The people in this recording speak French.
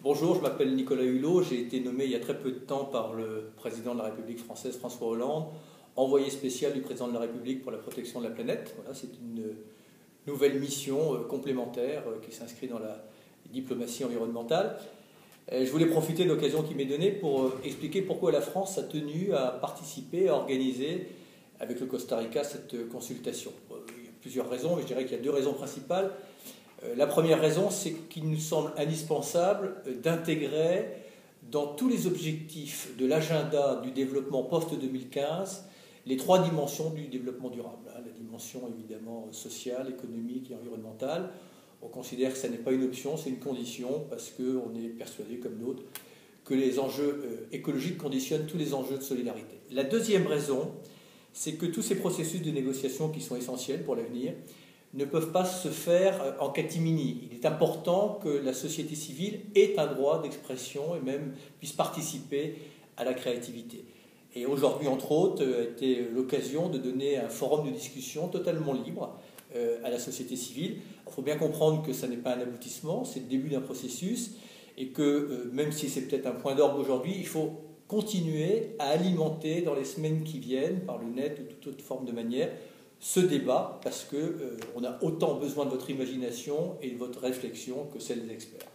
Bonjour, je m'appelle Nicolas Hulot, j'ai été nommé il y a très peu de temps par le président de la République française, François Hollande, envoyé spécial du président de la République pour la protection de la planète. Voilà, c'est une nouvelle mission complémentaire qui s'inscrit dans la diplomatie environnementale. Je voulais profiter de l'occasion qui m'est donnée pour expliquer pourquoi la France a tenu à participer, à organiser avec le Costa Rica cette consultation. Il y a plusieurs raisons, mais je dirais qu'il y a deux raisons principales. La première raison, c'est qu'il nous semble indispensable d'intégrer dans tous les objectifs de l'agenda du développement post-2015 les trois dimensions du développement durable. La dimension évidemment sociale, économique et environnementale. On considère que ça n'est pas une option, c'est une condition parce qu'on est persuadé comme d'autres que les enjeux écologiques conditionnent tous les enjeux de solidarité. La deuxième raison, c'est que tous ces processus de négociation qui sont essentiels pour l'avenir ne peuvent pas se faire en catimini. Il est important que la société civile ait un droit d'expression et même puisse participer à la créativité. Et aujourd'hui, entre autres, a été l'occasion de donner un forum de discussion totalement libre à la société civile. Il faut bien comprendre que ça n'est pas un aboutissement, c'est le début d'un processus et que même si c'est peut-être un point d'orgue aujourd'hui, il faut continuer à alimenter dans les semaines qui viennent, par le net ou toute autre forme de manière, ce débat parce qu'on a autant besoin de votre imagination et de votre réflexion que celle des experts.